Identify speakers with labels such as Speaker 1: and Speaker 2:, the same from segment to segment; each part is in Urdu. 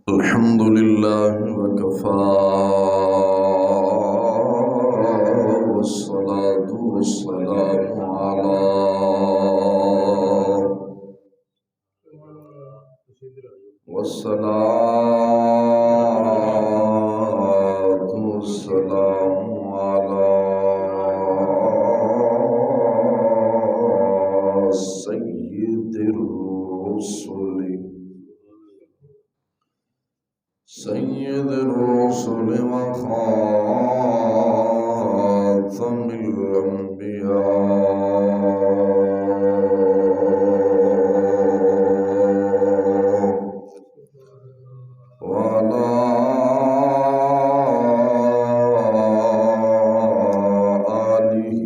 Speaker 1: الحمد لله وكفى والصلاة والسلام على سيد الرسل وخاتم الأنبياء وعلى آله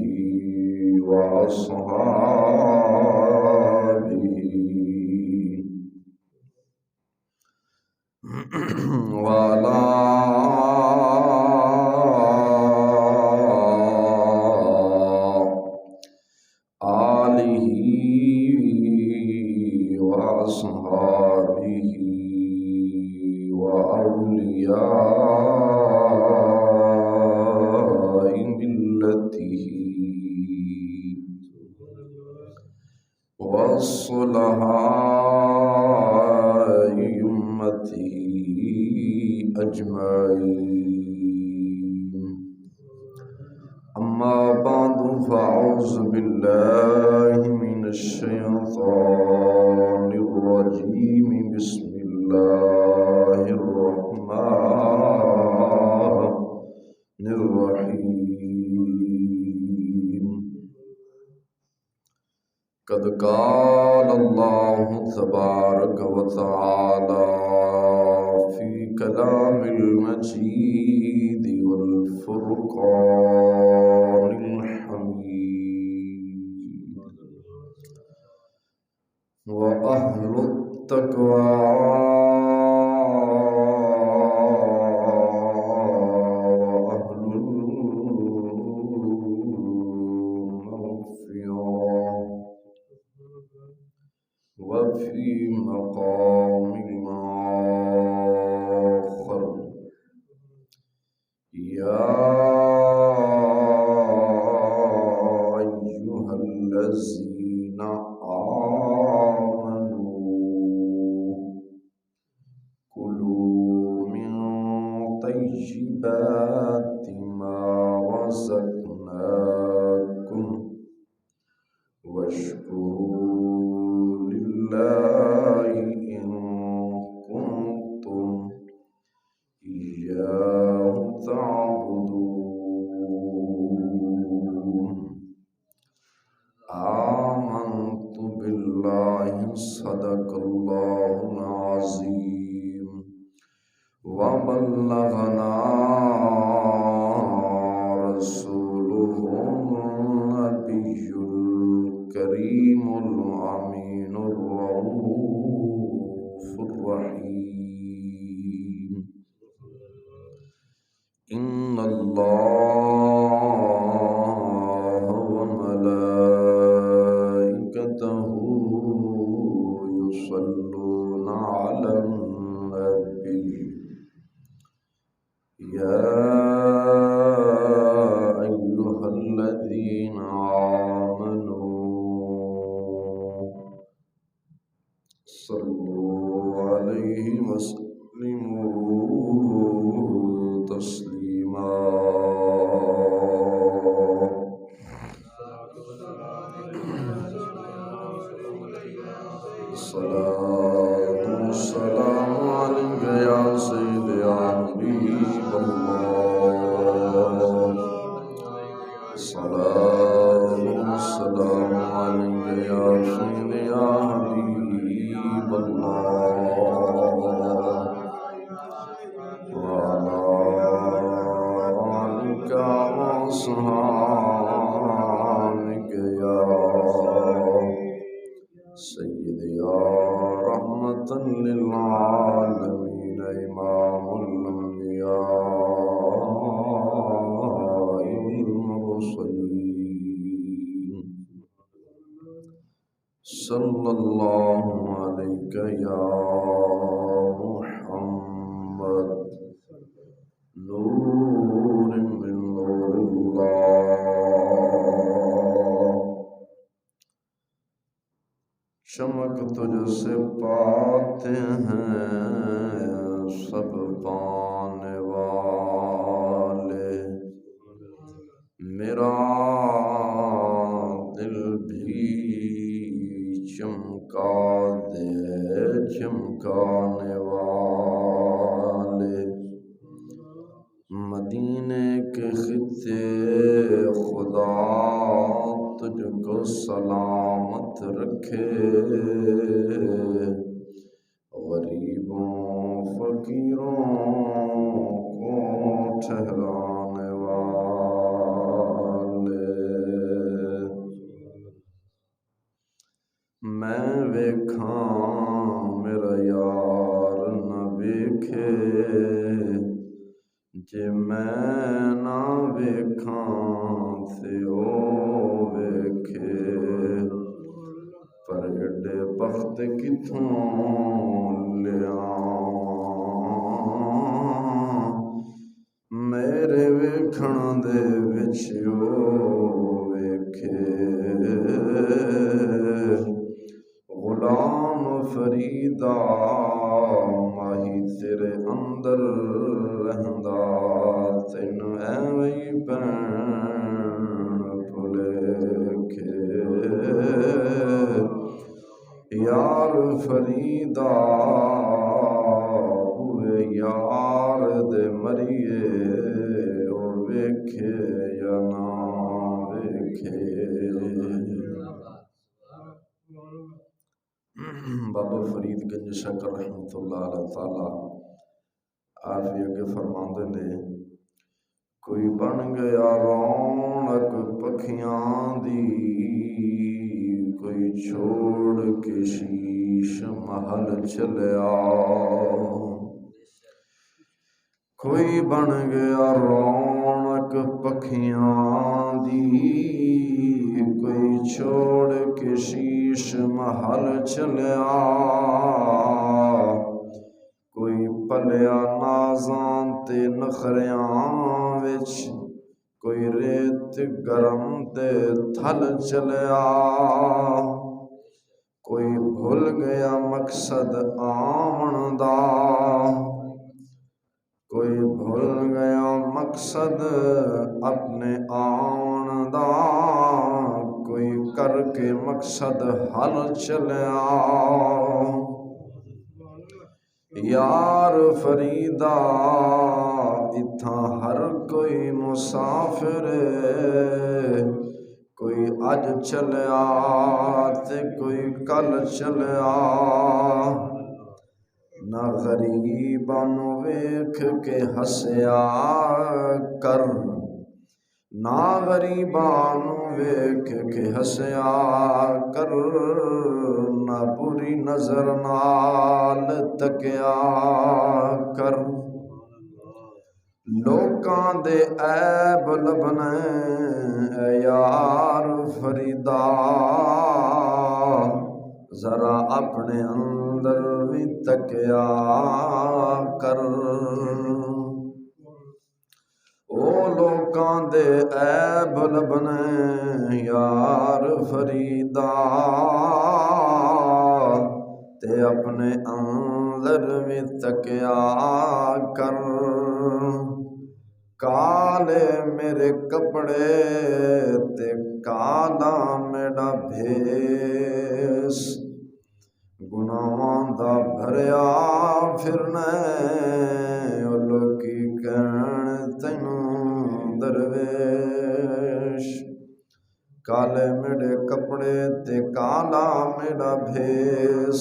Speaker 1: وأصحابه وعلى آله وأصحابه وأولياء ملته والصلحاء أمته أجمعين. أما بعد فأعوذ بالله من الشيطان الرجيم. بسم الله الرحمن الرحيم. قد قال الله تبارك وتعالى في كلام المجيد والفرقان الحميد. وأهل التقوى وأهل المغفرة وفي مقام آخر يا أيها الذين آمنوا كلوا من طيبات ما رزقناكم واشكروا لله إن كنتم إياه تعبدون. آمنت بالله صدق الله العظيم وبلغنا رسوله النبي الكريم الأمين الرؤوف الرحيم. إن الله وملائكته يصلون على النبي يا أيها الذين آمنوا صلوا عليه وسلموا تسليما. الصلاة والسلام عليك يا سيدي يا حبيب الله. الصلاة والسلام عليك يا سيدي يا حبيب الله وعلى آلك وأصحابك يا سيدي يا رحمة للعالمين إمام الأنبياء والمرسلين. صلی اللہ علیہ یا محمد نور من نور اللہ چمک تجھ سے پاتے ہیں سب پانے والے میرا دل بھی چمکا دے چمکانے والے مدینے کے خطے خدا تجھ کو سلامت رکھے غریبوں فقیروں کو ٹھہرانے والے میں ویکھاں میرا یار نہ ویکھے جے میں نہ ویکھاں تے او ویکھے پر ایڈے بخت کتھوں لیاواں میرے ویکھن دے وچ او ویکھے غلام فریدا ماہی تیرے اندر رہندا تینوں ایویں پین بھلیکھے یار فریدا ہوئے یار دے مریے او ویکھے یا نہ ویکھے بابا فرید گنج شکر رحمت اللہ علیہ تعالی آپ یہ اگے فرماندے نے کوئی بن گیا رونق پکھیاں دی کوئی چھوڑ کے شیش محل چلیا کوئی بن گیا رونق پکھیاں دی کوئی چھوڑ کے شیش محل چلیا کوئی پلیا نازاں تے نخریاں وچ کوئی ریت گرم تے تھل چلیا کوئی بھول گیا مقصد آمن دا کوئی بھول گیا مقصد اپنے آن دا کوئی کر کے مقصد حل چلیا یار فریدا اتھاں ہر کوئی مسافر کوئی اج چلیا تے کوئی کل چلیا نہ غریباں نوں ویکھ کے ہسیا کر نہ غریباں نوں ویکھ کے ہسیا کر نہ بری نظر نال تکیا کر لوکاں دے عیب لبنے اے یار فریدا ذرا اپنے اندر بھی تکیا کر او لوکاں دے عیب لبنے یار فریدا تے اپنے اندر بھی تکیا کر کالے میرے کپڑے تے کالا میرا بھیس گناہاں دا بھریا پھرنے او لوکی کہن تینوں درویش کالے میرے کپڑے تے کالا میرا بھیس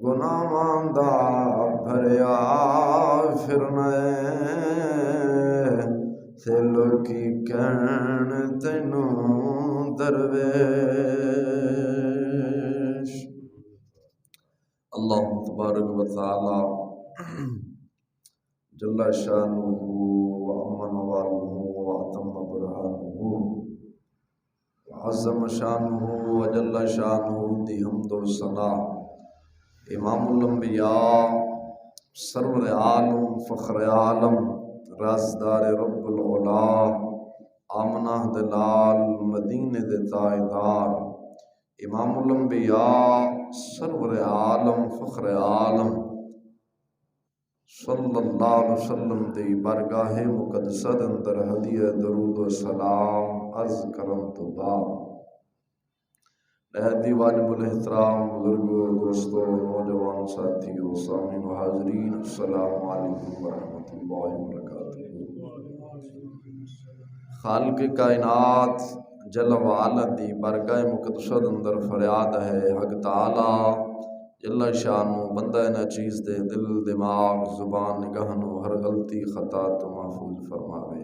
Speaker 1: گناہاں دا بھریا پھرنے تے لوکی کہن تینوں درویش اللہ تبارک و تعالی جل شانہ وامن والہ واتم برہانہ عظم شانہ وجل شانہ دی حمد و ثنا امام الانبیاء سرور عالم فخر عالم رازدار رب العلا آمنہ دلال مدینہ دے تائیدار امام الانبیاء سرور عالم فخر عالم صلی اللہ علیہ وسلم دی برگاہ مقدسہ اندر ہدیہ درود و سلام عرض کرم تو بعد نہایت واجب الاحترام بزرگوں دوستوں نوجوان ساتھیوں سامعین و حاضرین السلام علیکم ورحمۃ اللہ وبرکاتہ۔ خالق کائنات جل وعلا دی برگاہ مقدسہ اندر فریاد ہے حق تعالی جل شانو بندہ نہ چیز دے دل دماغ زبان نگہنو ہر غلطی خطا تو محفوظ فرماوے،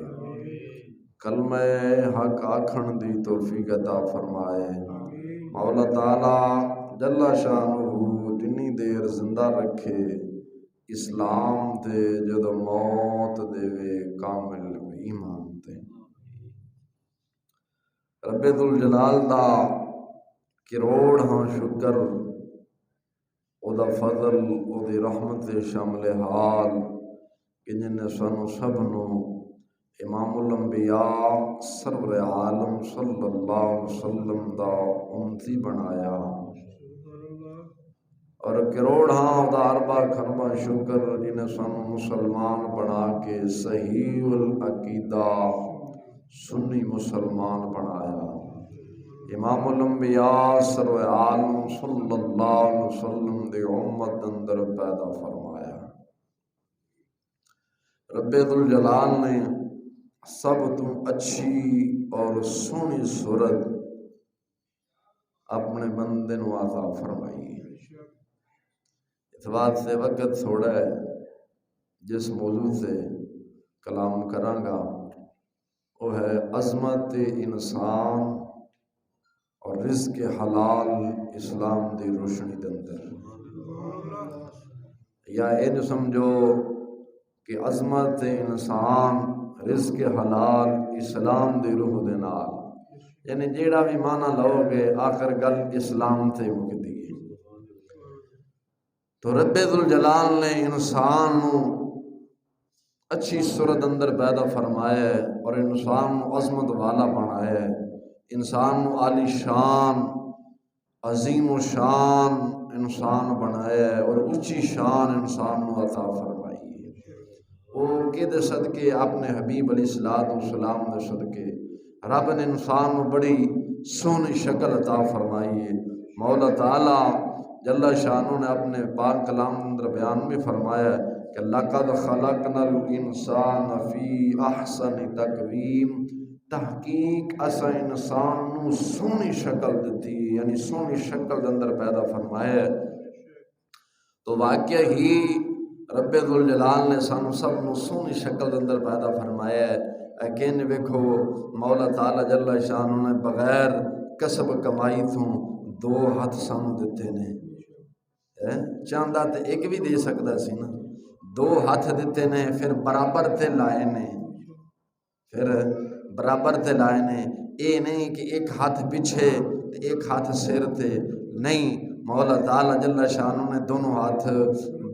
Speaker 1: کلمہ حق آکھن دی توفیق عطا فرمائے۔ مولا تعالی جل شانو جنی دیر زندہ رکھے اسلام تے جدو موت دے کامل ایمان تے۔ رب ذوالجلال دا کروڑ ہاں شکر او دا فضل او دی رحمت شامل حال کہ جن نے سانو سب نو امام الانبیاء سرور عالم صلی اللہ علیہ وسلم دا امتی بنایا، اور کروڑ ہاں دا اربع خربہ شکر جن نے سانو مسلمان بنا کے صحیح العقیدہ سنی مسلمان بنایا۔ امام الانبیاء سرور عالم صلی اللہ علیہ وسلم دی امت اندر پیدا فرمایا۔ رب ذوالجلال نے سب تو اچھی اور سونی صورت اپنے بندے نو عطا فرمائی۔ اس بات سے وقت تھوڑا ہے جس موضوع سے کلام کراں گا وہ ہے عظمت انسان اور رزق حلال اسلام دی روشنی دے اندر، یا یہ جو سمجھو کہ عظمت انسان رزق حلال اسلام دی روح دے نال، یعنی جیڑا بھی معنی لو گے آخر گل اسلام تے مکدی ہے۔ تو رب ذوالجلال نے انسان نو اچھی صورت اندر پیدا فرمایا ہے اور انسان عظمت والا بنایا ہے، انسان عالی شان عظیم و شان انسان بنایا ہے اور اونچی شان انسان عطا فرمائی ہے۔ وہ کہ دے صدقے اپنے حبیب علیہ السلام دے صدقے رب نے انسان بڑی سونی شکل عطا فرمائی ہے۔ مولا تعالی جل شانہ نے اپنے پاک کلام اندر بیان میں فرمایا ہے کہ لَقَدْ خَلَقْنَا الْإِنسَانَ فِي أَحْسَنِ تَقْوِيمٍ، تحقیق اسا انسان نو سونی شکل دیتی، یعنی سونی شکل اندر پیدا فرمایا ہے۔ تو واقعہ ہی رب ذوالجلال نے سانو سب نو سونی شکل اندر پیدا فرمایا ہے، لیکن ویکھو مولا تعالی جل شانہ نے بغیر کسب کمائی تو دو ہاتھ سانو دیتے نے، چاہتا تے ایک بھی دے سکتا سی نا، دو ہاتھ دیتے نے، پھر برابر تے لائے نے، پھر برابر تے لائے نے، اے نہیں کہ ایک ہاتھ پیچھے ایک ہاتھ سر تے، نہیں، مولا تعالی جل شانہ نے دونوں ہاتھ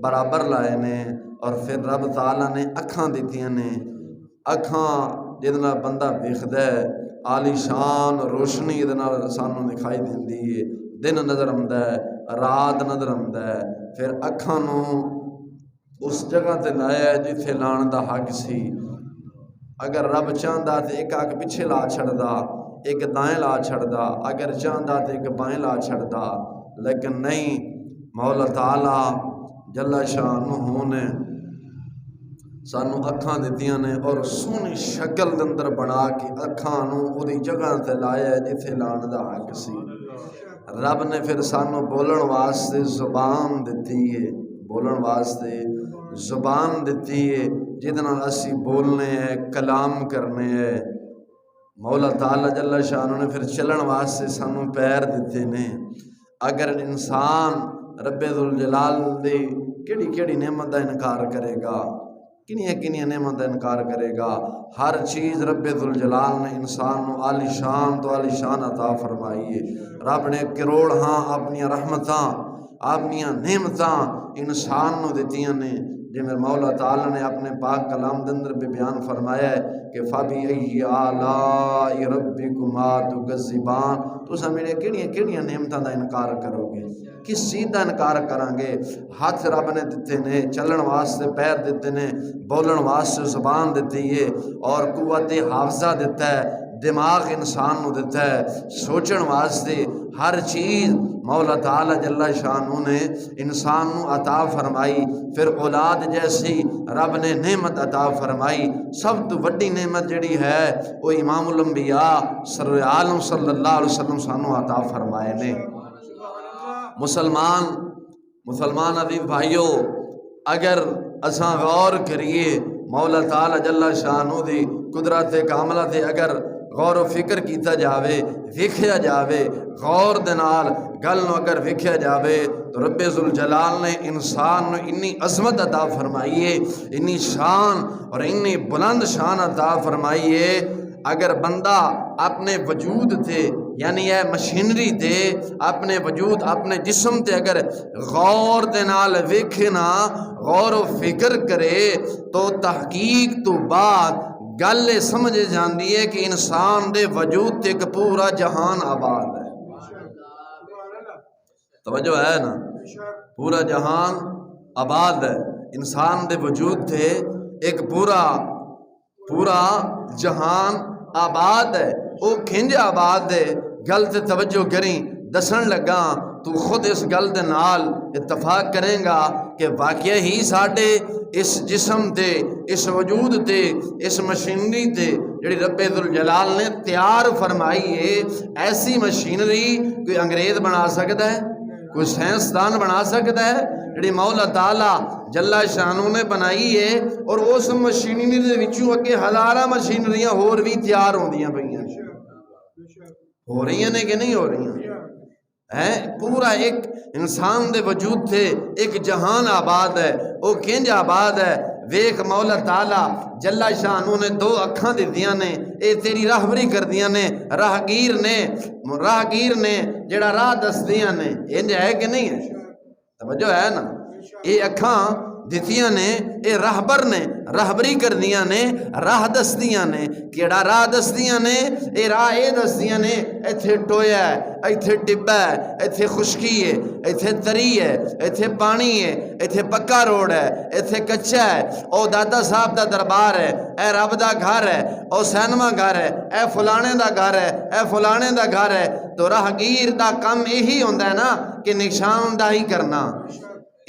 Speaker 1: برابر لائے نے، اور پھر رب تعالی نے اکھاں دیتیاں نے، اکھاں جدنا بندہ ویکھدا ہے عالی شان روشنی جدنا سانو دکھائی دیندی ہے، دن نظر آندا ہے رات نظر آندا ہے، پھر اکھاں نو اس جگہ تے لایا جتھے لان دا حق سی۔ اگر رب چاہتا تو ایک آنکھ پیچھے لا چھڑدا، ایک دائیں لا چھڑدا، اگر چاہتا تو ایک بائیں لا چھڑدا، لیکن نہیں، مولا تعالی جل شانہ نے سانو اکھاں دیتیاں نے اور سونی شکل اندر بنا کے اکھاں نو اودی جگہ تے لایا جتھے لان دا حق سی۔ رب نے پھر سانو بولن واسطے زبان دیتی ہے، بولن واسطے زبان دیتی ہے جدنا اسی بولنے ہیں کلام کرنے ہیں۔ مولا تعالی جل شانہ نے پھر چلن واسطے سانو پیر دیتے نے۔ اگر انسان رب ذوالجلال دی کیڑی کیڑی نعمت دا انکار کرے گا، کنیاں نعمت کا انکار کرے گا؟ ہر چیز رب ذوالجلال نے انسان نو عالی شان تو عالی شان عطا فرمائی ہے۔ رب نے کروڑ اپنی رحمتاں اپنی نعمتاں انسان نو دتیاں نے، جی میرے مولا تعالی نے اپنے پاک کلام دے اندر بھی بیان فرمایا ہے کہ فَبِأَيِّ آلَاءِ رَبِّكُمَا تُكَذِّبَانِ، تُساں میرے کیڑیاں نعمتاں دا انکار کرو گے؟ کس چیز دا انکار کران گے؟ ہاتھ رب نے دتے نے، چلن واسطے پیر دتے نے، بولن واسطے زبان دتی ہے، اور قوت حافظہ دیتا ہے، دماغ انسان نو دیتا ہے، سوچن واسطے ہر چیز مولا تعالی جل شانہ نے انسان نو عطا فرمائی۔ پھر اولاد جیسی رب نے نعمت عطا فرمائی۔ سب تو وڈی نعمت جڑی ہے وہ امام الانبیاء سر عالم صلی اللہ علیہ وسلم سانو عطا فرمائے نے۔ مسلمان عزیز بھائیو، اگر اساں غور کریے مولا تعالی جل شانہ دی قدرت کاملہ تے اگر غور و فکر کیتا جاوے، ویکھیا جاوے، غور دے نال گل نو اگر ویکھیا جاوے تو رب ذوالجلال نے انسان نو انی عظمت عطا فرمائیے، انی شان اور انی بلند شان عطا فرمائیے۔ اگر بندہ اپنے وجود تے یعنی یہ مشینری تے اپنے وجود اپنے جسم تے اگر غور دے نال ویکھے نا، غور و فکر کرے تو تحقیق تو بعد گل سمجھ جاندی ہے کہ انسان دے وجود تے ایک پورا جہان آباد ہے۔ توجہ ہے نا؟ پورا جہان آباد ہے، انسان دے وجود تے ایک پورا جہان آباد ہے۔ او کھنج آباد ہے، گل تے توجہ کریں، دسن لگا تو خود اس گل دے نال اتفاق کریں گا کہ واقعہ ہی ساڈے اس جسم تے، اس وجود تے، اس مشینری تے جڑی رب ذوالجلال نے تیار فرمائی ہے، ایسی مشینری کوئی انگریز بنا سکتا ہے؟ کوئی سائنسدان بنا سکتا ہے؟ جڑی مولا تعالی جل شانہ نے بنائی ہے، اور اس مشینری دے وچوں اگے ہزاراں مشینریاں ہور بھی تیار ہوندیاں پئیاں، ہو رہی ہیں کہ نہیں ہو رہی ہیں؟ پورا ایک انسان دے وجود تھے ایک جہان آباد ہے۔ وہ کنج آباد ہے؟ ویک مولا تعالی جل شانہ نے دو اکھاں دتیاں نے، اے تیری راہبری کردیاں نے، راہگیر نے جڑا راہ دسدیاں نے، انج ہے کہ نہیں ہے؟ توجہ ہے نا؟ اے اکھاں دتیاں نے، اے راہبر نے، راہبری کردیاں نے، راہ دسدیاں نے۔ کیڑا راہ دسدیاں نے؟ اے راہ اے دسدیاں نے ایتھے ٹویا ہے، ایتھے ٹبا ہے، ایتھے خشکی ہے، ایتھے تری ہے، ایتھے پانی ہے، ایتھے پکا روڈ ہے، ایتھے کچا ہے، او دادا صاحب دا دربار ہے، اے رب دا گھر ہے، او سینما گھر ہے، اے فلانے دا گھر ہے، اے فلانے دا گھر ہے۔ تو راہگیر دا کم یہی ہوندا ہے نا کہ نشاندہی کرنا،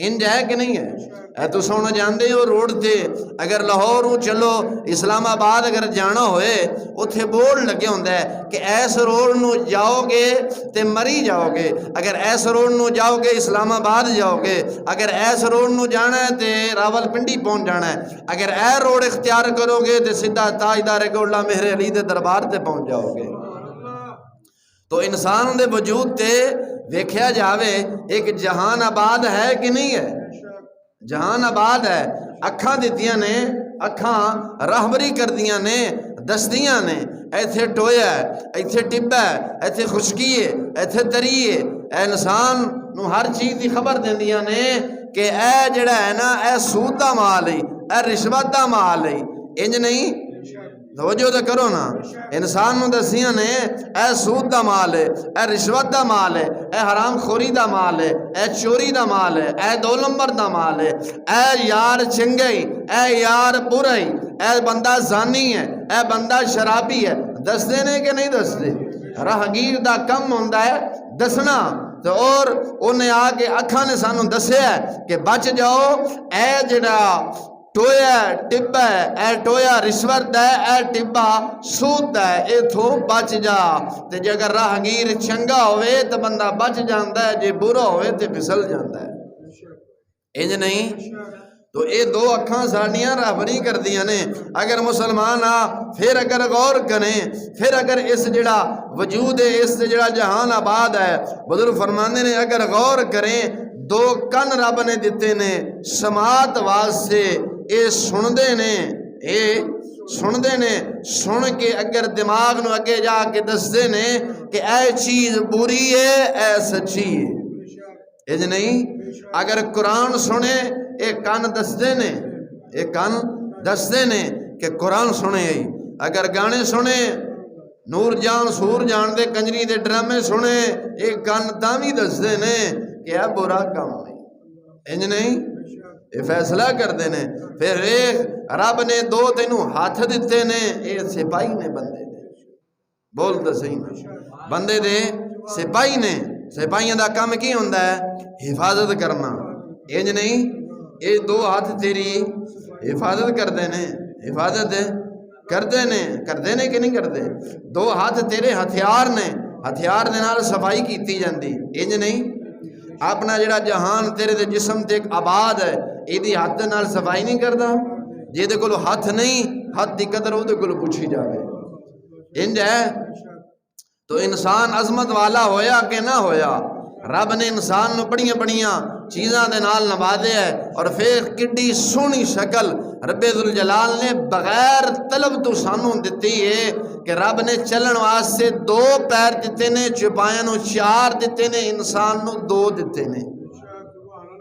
Speaker 1: انج ہے کہ نہیں ہے؟ اے تو سونا جاندے ہو روڈ تے اگر لاہور چلو اسلام آباد اگر جانا ہوئے، اتھے بورڈ لگے ہوندے ہے کہ ایس روڈ نو جاؤ گے تے مری جاؤ گے، اگر ایس روڈ نو جاؤ گے اسلام آباد جاؤ گے، اگر ایس روڈ نو جانا ہے تے راول پنڈی پہنچ جانا ہے، اگر اے روڈ اختیار کرو گے تے سیدھا تاجدار گولڈا مہر علی دے دربار تے پہنچ جاؤ گے۔ تو انسان دے وجود تے ویکھیا جاوے ایک جہان آباد ہے کہ نہیں ہے؟ جہان آباد ہے۔ اکھاں دتیاں نے، اکھاں راہبری کردیاں نے، دسدیاں نے ایتھے ٹویا ہے، ایتھے ٹبا ہے، ایتھے خشکی ہے، ایتھے تری ہے۔ اے انسان نو ہر چیز دی خبر دیندیاں نے کہ اے جڑا ہے نا اے سود دا مال ہے، اے رشوت دا مال ہے، انج نہیں؟ توجہ تو کرو نا، انسان نو دسیاں نے اے سود دا مال ہے، اے رشوت دا مال ہے، اے حرام خوری دا مال ہے، اے چوری دا مال ہے، اے دو نمبر دا مال ہے، اے یار چنگئی، اے یار برئی، اے بندہ زانی ہے، اے بندہ شرابی ہے۔ دس دینے کہ نہیں دس دے؟ راہگیر دا کم ہوندا ہے دسنا، تو اور انہیں آگے اکھاں نے سانو دسیا ہے کہ بچ جاؤ، اے جڑا ٹویا ٹبا ہے، اے ٹویا رشوت ہے، اے ٹبا سود ہے، اے تھو بچ جا۔ تے جے اگر راہگیر چنگا ہوئے تو بندہ بچ جاندا ہے، جے برا ہوئے تو پھسل جاندا ہے، انج نہیں؟ تو اے دو اکھاں ساڈیاں راہبری کردیاں نے۔ اگر مسلمان پھر اگر غور کریں، پھر اگر اس جڑا وجود ہے، اس جڑا جہان آباد ہے، بزرگ فرماندے نے اگر غور کریں، دو کن رب نے دیتے نے سماعت واسطے، اے سندے نے، اے سندے نے، سن کے اگر دماغ نو اگے جا کے دسدے نے کہ اے چیز بری ہے اے سچی ہے، اج نہیں۔ اگر قرآن سنے اے کان دسدے نے، اے کان دسدے نے کہ قرآن سنے، اگر گانے سنے نور جان سور جان دے کنجری دے ڈرامے سنے اے کان تاوی دسدے نے کہ اے برا کام نہیں، انج نہیں۔ اے فیصلہ کردے نے۔ پھر ایک رب نے دو تینوں ہاتھ دیتے نے، اے سپاہی نے بندے دے، بول تو صحیح نا، بندے دے سپاہی نے۔ سپاہیاں دا کام کی ہوندا ہے؟ حفاظت کرنا، انج نہیں۔ اے دو ہاتھ تیری حفاظت کردے نے، حفاظت کردے نے کہ نہیں کردے؟ دو ہاتھ تیرے ہتھیار نے، ہتھیار دے نال صفائی کیتی جاندی، انج نہیں۔ اپنا جڑا جہان تیرے دے جسم تے ایک آباد ہے، ایدی ہاتھ دے نال صفائی نہیں کردا؟ جے دے کولو ہاتھ نہیں، ہاتھ دی قدر او دے کولو پوچھی جاوے، انج ہے۔ تو انسان عظمت والا ہویا کہ نہ ہویا؟ رب نے انسان نو بڑیاں بڑیاں چیزاں دے نال نوازے ہے، اور پھر کڈی سونی شکل رب ذوالجلال نے بغیر طلب تو سانوں دتی ہے کہ رب نے چلن واسطے دو پیر دتے نے، چوپایاں نو چار دتے نے، انسان نو دو دتے نے،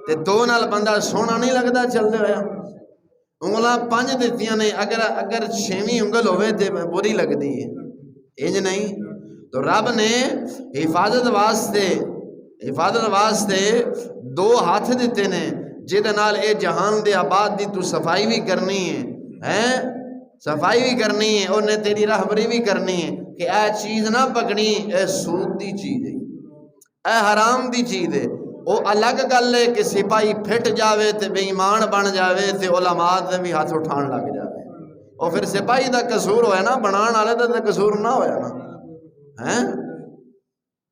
Speaker 1: تے دو نال بندہ سونا نہیں لگدا چلدے ہویا۔ انگلاں 5 دتیاں نے، اگر 6ویں انگل ہوئے تے بری لگدی ہے، انج نہیں۔ تو رب نے حفاظت واسطے دو ہاتھ دیتے نے، جہدے نال اے جہان دے آباد دی تو صفائی بھی کرنی ہے، صفائی بھی کرنی ہے، انہیں تیری راہبری بھی کرنی ہے کہ اے چیز نہ پکڑی، اے سود دی چیز ہے، اے حرام دی چیز ہے۔ وہ الگ گل ہے کہ سپاہی پھٹ جاوے تے بے ایمان بن جاوے تے علماء دے بھی ہاتھ اٹھان لگ جاوے، اور پھر سپاہی دا قصور ہویا نا، بنان والے دا قصور نہ ہویا نا، ہیں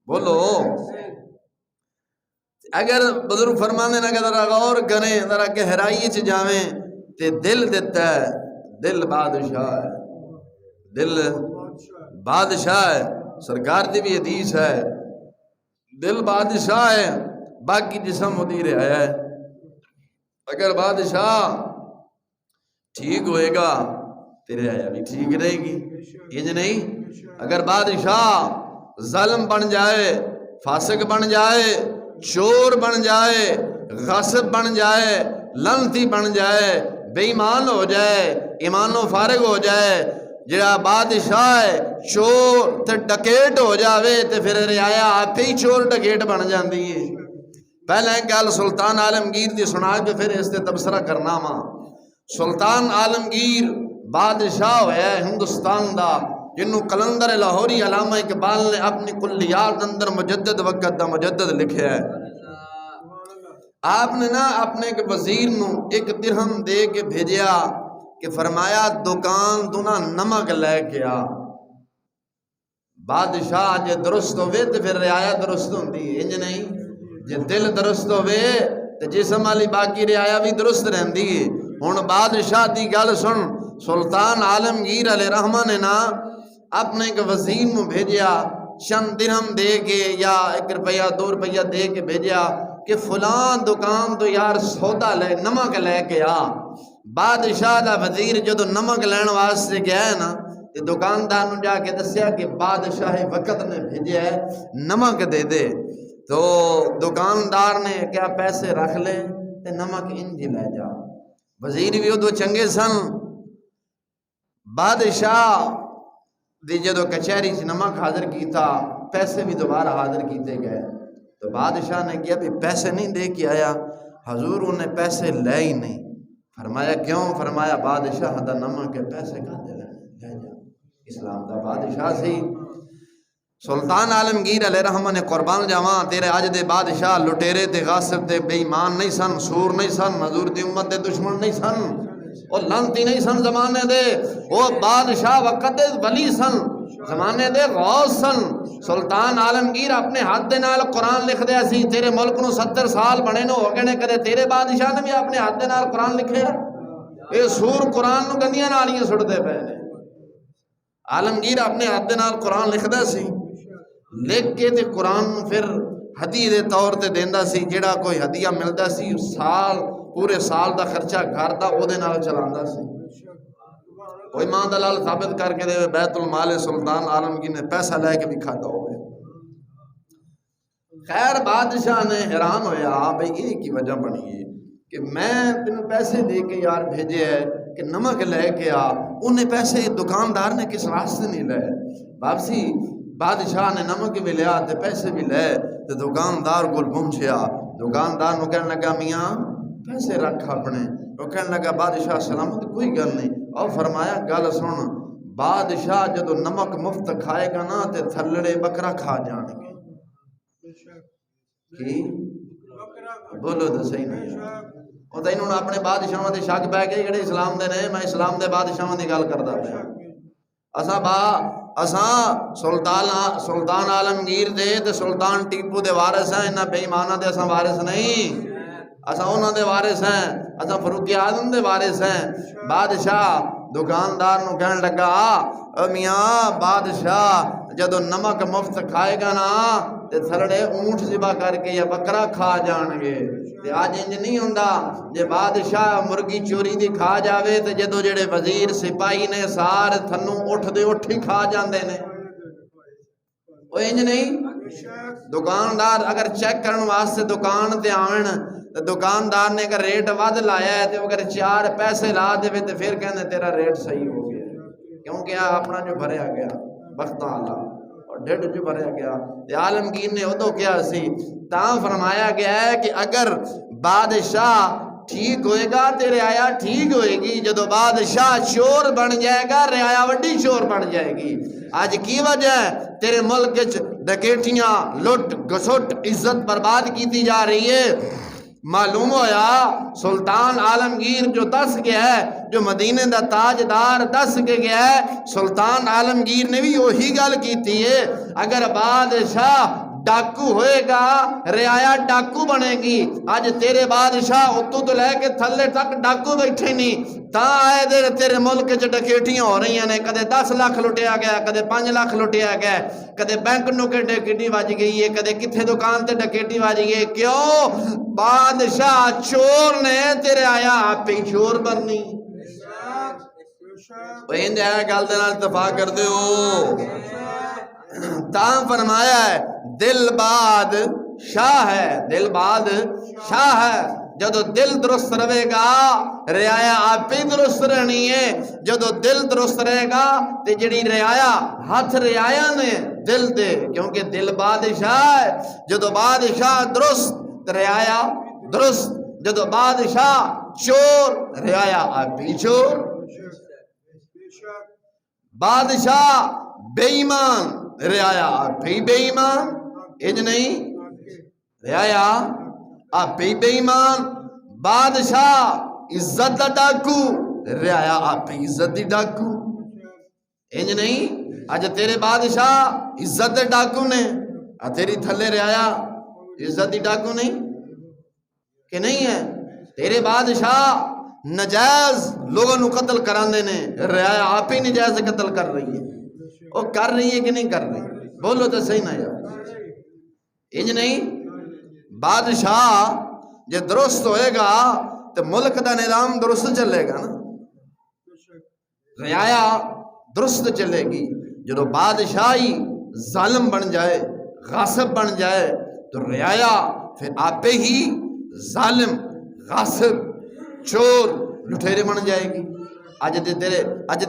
Speaker 1: بولو۔ اگر بزرگ فرمانے نہ کہ ذرا غور کریں، ذرا گہرائی چ جاویں تے دل دیتا ہے، دل بادشاہ ہے، دل بادشاہ ہے، سرکار دی بھی حدیث ہے، دل بادشاہ ہے، باقی جسم مدیر ہے۔ اگر بادشاہ ٹھیک ہوئے گا تیرے آیا بھی ٹھیک رہے گی، یہ نہیں۔ اگر بادشاہ ظالم بن جائے، فاسق بن جائے، چور بن جائے، غاصب بن جائے، لعنتی بن جائے، بے ایمان ہو جائے، ایمان و فارغ ہو جائے، جڑا بادشاہ ہے چور تے ڈکیٹ ہو جاوے تے پھر رعایا آپ ہی چور ڈکیٹ بن جاندی ہے۔ پہلے گل سلطان عالمگیر دی سنا کے پھر اس تے تبصرہ کرنا وا۔ سلطان عالمگیر بادشاہ ہویا ہے ہندوستان دا، جنہوں کلندر لاہوری علامہ اقبال نے اپنی کلیات اندر مجدد وقت دا مجدد لکھیا ہے۔ آپ نے نا اپنے ایک وزیر نو 1 درہم دے کے بھیجیا کہ فرمایا دکان تو نا نمک لے کے آ۔ بادشاہ جے درست ہوئے تو پھر رعایا درست ہوندی، انج نہیں۔ جے دل درست ہوئے تو جسم والی باقی رعایا بھی درست رہندی ہے۔ ہن بادشاہ دی گل سن، سلطان عالمگیر علیہ رحمہ نے نا اپنے ایک وزیر نو بھیجیا، چند درہم دے کے یا 1 روپیہ 2 روپیہ دے کے بھیجیا کہ فلاں دکان تو یار سودا لے، نمک لے کے آ۔ بادشاہ دا وزیر جدو نمک لین واسطے گیا ہے نا، تے دکاندار نو جا کے دسیا کہ بادشاہ وقت نے بھیجیا ہے نمک دے دے۔ تو دکاندار نے کیا پیسے رکھ لے تے نمک انج لے جا۔ وزیر بھی ادو چنگے سن، بادشاہ دی جدو کچہری سے نمک حاضر کیتا، پیسے بھی دوبارہ حاضر کیتے گئے۔ تو بادشاہ نے کیا بھی پیسے نہیں دے کے آیا؟ حضور انہیں پیسے لے ہی نہیں۔ فرمایا کیوں؟ فرمایا بادشاہ دا نمک کے پیسے کا دے لے جا، اسلام دا بادشاہ سی۔ سلطان عالمگیر علیہ رحمہ نے قربان جاواں تیرے آج دے بادشاہ لٹیرے تے غاصب تے بے ایمان نہیں سن، سور نہیں سن، حضور دی امت دے دشمن نہیں سن، وہ لعنتی نہیں سن زمانے دے، وہ بادشاہ وقت دے ولی سن، زمانے دے غوث سن۔ سلطان عالمگیر اپنے ہاتھ دے نال قرآن لکھ دیا سی، تیرے ملک نو 70 سال بنے نو ہو گئے نے، کدے تیرے بادشاہ نے بھی اپنے ہاتھ دے نال قرآن لکھے؟ اے سور قرآن نو گندیاں نالیاں سٹدے پے نے۔ عالمگیر اپنے ہاتھ دے نال قرآن لکھدا سی، لکھ کے تے قرآن نو پھر ہدیے دے طور تے دیندا سی، جڑا کوئی ہدیہ ملدا سی سال پورے سال دا خرچہ گھر دا او دے نال چلاندا سی۔ کوئی ماں دا لال ثابت کر کے دے بیت المال سلطان عالمگیر نے پیسہ لے کے بھی کھاتا ہوئے۔ خیر بادشاہ نے حیران ہویا بھئی یہ کی وجہ بنی ہے کہ میں تینوں پیسے دے کے یار بھیجے ہے کہ نمک لے کے آ، انہیں پیسے دکاندار نے کس راستے نہیں لے واپسی۔ بادشاہ نے نمک بھی لیا تے پیسے بھی لے تے دکاندار کو پہنچیا، دکاندار نو کہنے لگا میاں پیسے رکھ اپنے، وہ کہنے لگا بادشاہ سلامت کوئی گل نہیں، اور فرمایا گل سن، بادشاہ جدو نمک مفت کھائے گا نا تے تھلڑے بکرا کھا جان گے۔ کی بولو تو صحیح نہیں وہ تو انہوں نے اپنے بادشاہوں دے شک پہ گئے جڑے اسلام دے نے، میں اسلام دے بادشاہوں دی گل کردا پیا۔ اساں سلطان عالمگیر دے تے سلطان ٹیپو دے وارث ہیں، انہاں بے ایماناں دے اساں وارث نہیں، اساں انہاں دے وارث ہیں، اساں فاروق اعظم دے وارث ہیں۔ بادشاہ دکاندار نو کہن لگا او میاں بادشاہ جدو نمک مفت کھائے گا نا تے تھلڑے اونٹ ذبح کر کے یا بکرا کھا جان گے، تے آج انج نہیں ہوندا جے بادشاہ مرغی چوری دی کھا جاوے تے جدو جڑے وزیر سپاہی نے سارے تھنوں اٹھ دے اٹھ ہی کھا جاندے نے، وہ انج نہیں۔ دکاندار اگر چیک کرن واسطے دکان تے آون تے دکاندار نے اگر ریٹ ود لایا ہے تے اگر 4 پیسے لا دے تے پھر کہندے تیرا ریٹ صحیح ہو گیا، کیونکہ اپنا جو بھریا گیا وقت آلہ اور ڈیڑھ جو بھریا گیا۔ تے عالمگیر نے ادو کیا سی تاں فرمایا گیا ہے کہ اگر بادشاہ ٹھیک ہوئے گا تے رعایا ٹھیک ہوئے گی، جدو بادشاہ چور بن جائے گا رعایا وڈی چور بن جائے گی۔ آج کی وجہ ہے تیرے ملک ڈکیٹیاں لٹ گسٹ عزت برباد کیتی جا رہی ہے۔ معلوم ہویا سلطان عالمگیر جو دس گیا ہے، جو مدینے دا تاجدار دس کے گیا ہے، سلطان عالمگیر نے بھی وہی گل کیتی ہے، اگر بادشاہ ڈاکو ہوئے گا رعایا ڈاکو بنے گی۔ آج تیرے بادشاہ اتو تو لے کے تھلے تک ڈاکو بیٹھے نہیں، تاں آئے دیر تیرے ملک چ ڈکیٹیاں ہو رہی ہیں، کدے 10 لاکھ لٹیا گیا، کدے 5 لاکھ لٹیا گیا، کدے بینک نو کے ڈکیٹی وج گئی ہے، کدے کتھے دکان تے ڈکیٹی وج گئی ہے۔ کیوں؟ بادشاہ چور نے تیرے آیا آپ ہی چور بننی۔ گل دے نال اتفاق کر دے ہو۔ تاں فرمایا ہے دل باد شاہ ہے، دل باد شاہ ہے، جدو دل درست رہے گا رعایا آپ ہی درست رہنی ہے۔ جدو دل درست رہے گا تے جڑی رعایا ہاتھ رعایا نے دل دے، کیونکہ دل بادشاہ ہے۔ جدو بادشاہ درست رعایا درست، جدو بادشاہ چور رعایا آپ ہی چور، بادشاہ بے ایمان رعایا آپ ہی بے ایمان، انج نہیں رعایا آپ ہی بے ایمان۔ بادشاہ عزت دا ڈاکو رعایا آپ ہی عزت دی ڈاکو، انج نہیں۔ آج تیرے بادشاہ عزت دے ڈاکو نے، تیری تھلے رعایا عزت دی ڈاکو نہیں کہ نہیں ہے۔ تیرے بادشاہ نجائز لوگوں نو قتل کراندے نے، رعایا آپ ہی نجائز قتل کر رہی ہے، وہ کر رہی ہے کہ نہیں کر رہی؟ بولو تو صحیح نہ یار، انج نہیں۔ بادشاہ جے درست ہوئے گا تو ملک دا نظام درست چلے گا نا، رعایا درست چلے گی۔ جدو بادشاہی ظالم بن جائے غاصب بن جائے تو رعایا پھر آپ ہی ظالم غاصب چور لٹھیرے بن جائے گی۔ آج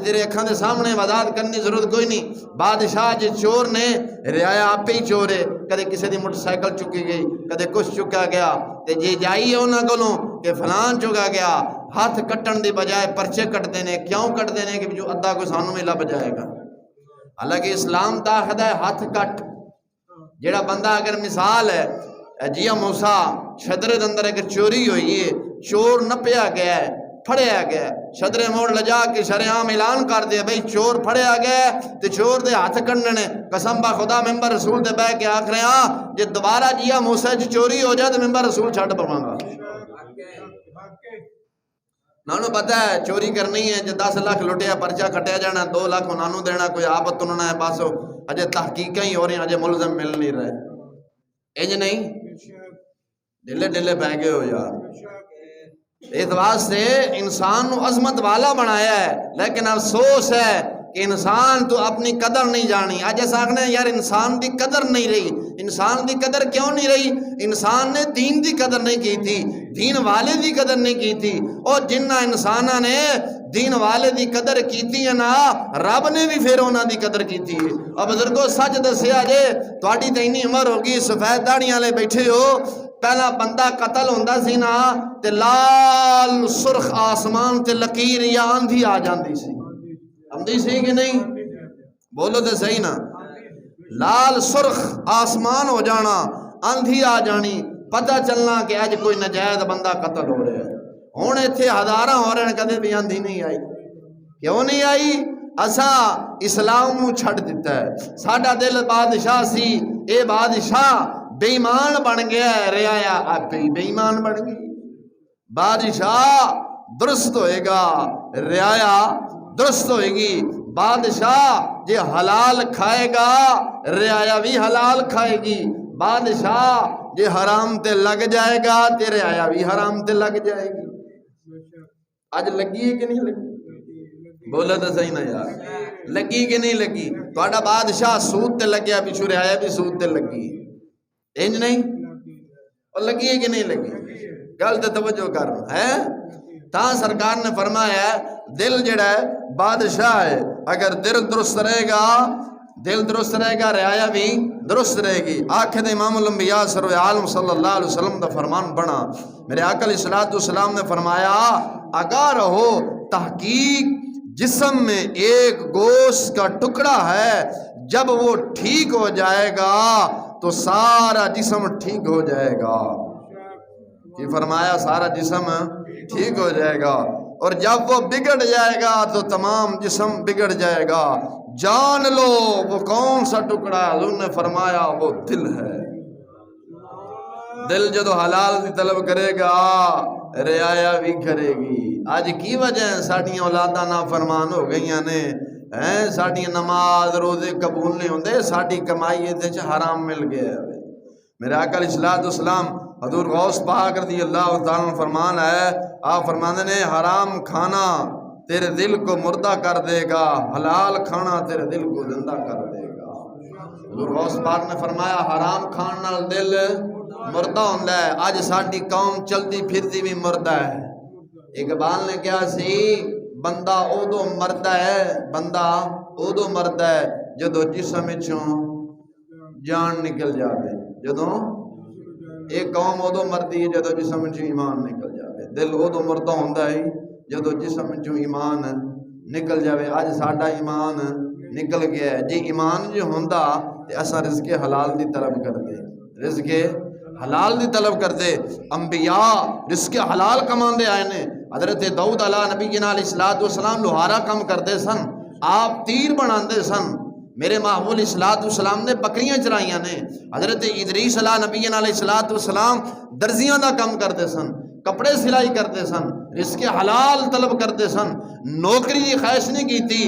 Speaker 1: تیرے اکھاں دے سامنے وضاحت کرنی ضرورت کوئی نہیں۔ بادشاہ جے چور نے رعایا آپ ہی چور ہے، کدے کسی دی موٹر سائیکل چکی گئی، کدے کچھ چکا گیا، تے جے جائیے انہاں کولوں کہ فلان چکا گیا، ہاتھ کٹن دی بجائے پرچے کٹ دینے، کیوں کٹ دینے کہ جو ادھا کو سانوں میں لب جائے گا۔ حالانکہ اسلام تاخدہ ہے ہاتھ کٹ، جیڑا بندہ اگر مثال ہے جیا موسیٰ شدرے اندر اگر چوری ہوئی ہے، چور نپیا گیا ہے، پھڑیا گیا، شدرے موڑ لجا کے شریعام اعلان کر دیا بھئی چور پھڑیا گیا تے چور دے ہاتھ کننے، قسم با خدا ممبر رسول دے بہ کے آکھ رہے ہاں جے دوبارہ جیا موسیٰ جی چوری ہو جائے تو ممبر رسول چھڑ پواں گا۔ نانو پتہ ہے چوری کرنی ہے، جے 10 لاکھ لٹیا پرچہ کٹیا جانا، 2 لاکھ نانو دینا، کوئی آپ تننا ہے پاسو، اجے تحقیقیں ہی ہو رہی ہیں، اجے ملزم مل نہیں رہے۔ انج نہیں ڈلے ڈلے بہ گئے ہو یار. اس واسطے انسان نو عظمت والا بنایا ہے، لیکن افسوس ہے کہ انسان تو اپنی قدر نہیں جانی. آج ایسا آخنا ہے یار انسان دی قدر نہیں رہی. انسان دی قدر کیوں نہیں رہی؟ انسان نے دین دی قدر نہیں کی تھی، دین والے دی قدر نہیں کی تھی. اور جنہ انسانہ نے دین والے دی قدر کیتی ہے نا، رب نے بھی پھر انہاں دی قدر کیتی ہے. اور بزرگوں سچ دسیا جے، تہاڈی تے اینی عمر ہوگی، سفید داڑیاں والے بیٹھے ہو، پہلا بندہ قتل ہوندا سی نا تے لال سرخ آسمان تے لکیر یا آندھی آ جاندی سی. آندھی سی کہ نہیں؟ بولو تے صحیح نا. لال سرخ آسمان ہو جانا، آندھی آ جانی، پتہ چلنا کہ اج کوئی نجائز بندہ قتل ہو رہا ہے. ہن ایتھے ہزاراں ہو رہے ہیں، کدے بھی آندھی نہیں آئی. کیوں نہیں آئی؟ اساں اسلام نو چھڈ دیتا ہے. ساڈا دل بادشاہ سی، اے بادشاہ بے ایمان بن گیا ہے. رعایا آپ بے ایمان بن گئی. بادشاہ درست ہوئے گا، رعایا درست ہوئے گی. بادشاہ جے حلال کھائے گا، رعایا بھی حلال کھائے گی. بادشاہ جے حرام تے لگ جائے گا تے رعایا بھی حرام تے لگ جائے گی. آج لگی ہے کہ نہیں لگی؟ بولا تو صحیح نا یار. لگی کہ نہیں لگی؟ تہاڈا بادشاہ سود تے لگیا، پیچھو رعایا بھی سود تے لگی. انج نہیں؟ اور لگی ہے کہ نہیں لگی؟ گل تے توجہ کر ہے. تا سرکار نے فرمایا دل جڑا ہے بادشاہ ہے، اگر دل درست رہے گا، دل درست رہے گا، رعایا بھی درست رہے گی. آخر امام الانبیاء سرور عالم صلی اللہ علیہ وسلم دا فرمان بنا. میرے آقا علیہ السلام نے فرمایا آگاہ رہو، تحقیق جسم میں ایک گوشت کا ٹکڑا ہے، جب وہ ٹھیک ہو جائے گا تو سارا جسم ٹھیک ہو جائے گا. کہ فرمایا سارا جسم ٹھیک ہو جائے گا، اور جب وہ بگڑ جائے گا تو تمام جسم بگڑ جائے گا. جان لو وہ کون سا ٹکڑا ہے؟ حضور نے فرمایا وہ دل ہے. دل جدو حلال دی طلب کرے گا، رعایا بھی کرے گی. آج کی وجہ ہے ساڑیاں اولاداں نافرمان ہو گئیاں نے، ساڑیاں نماز روزے قبول نہیں ہوندے، ساڑی کمائی تے حرام مل گیا ہے. میرے آقا علیہ السلام حضور غوث پاک رضی اللہ تعالیٰ عنہ فرمان ہے، آپ فرمانے نے حرام کھانا تیرے دل کو مردہ کر دے گا، حلال کھانا تیرے دل کو زندہ کر دے گا. حضور غوث پاک نے فرمایا حرام کھانا دل مردہ ہوندہ ہے. آج ساڑی قوم چلتی پھرتی بھی مردہ ہے. اقبال نے کیا سی، بندہ اودو مردہ ہے، بندہ اودو مردہ ہے جدو جسم وچوں جان نکل جاوے. جدو ایک قوم اودو مردی ہے جدو جسم وچوں ایمان نکل جاوے. دل اودو مردہ ہوندہ ہے جدو جسم وچوں ایمان نکل جاوے. آج ساڈا ایمان نکل گیا ہے. جی ایمان جو ہوندہ تے اساں رزق حلال دی طلب کر دے، رزق حلال دی طلب کر دے. انبیاء رزق حلال کمان دے آئے نے. حضرت داؤد علیہ نبی جنا علیہ السلام لوہارا کم کردے سن، آپ تیر بناندے سن. میرے محبوب علیہ السلام نے بکریاں چرائیاں نے. حضرت ادریس علیہ نبی علیہ السلام درزیاں دا کم کرتے سن، کپڑے سلائی کرتے سن، رزق حلال طلب کرتے سن. نوکری دی خواہش نہیں کی تھی،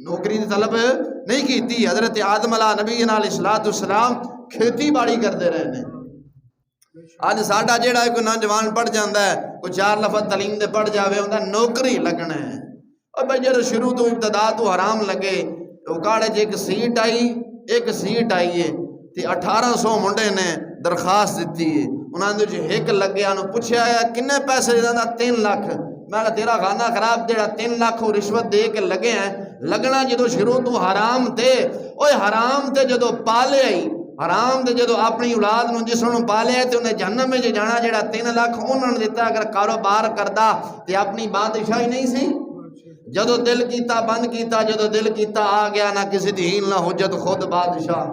Speaker 1: نوکری دی طلب نہیں کی تھی. حضرت آدم علیہ نبی علیہ السلام کھیتی باڑی کرتے رہے نے. آج ساڈا جیڑا کوئی نوجوان پڑھ جاندہ ہے، کوئی 4 لفظ تعلیم دے پڑھ جاوے ہوندہ نوکری لگنا ہے. اور بھائی جب شروع تو ابتدا تو حرام لگے، اکاڑے جے ایک سیٹ آئی ہے تے 1800 منڈے نے درخواست دیتی ہے. انہاں نے جو ایک لگے انہوں پوچھا ہے کنے پیسے دینا؟ 3 لاکھ. میں کہا تیرا خانہ خراب جیڑا 3 لاکھ رشوت دے کے لگے ہیں. لگنا جدو شروع تو حرام تے، اوہ حرام تے جدو پالے آئی، حرام تے جدو اپنی اولاد نو جس نو پالے آئے تے انہیں جہنم میں جانا. جیڑا 3 لاکھ انہوں نے دیتا. اگر کاروبار کردا تے اپنی بادشاہی نہیں سی. جدو دل کیتا بند کیتا، جدو دل کیتا آ گیا، نہ کسی دی ہیل نہ حجت، خود بادشاہ.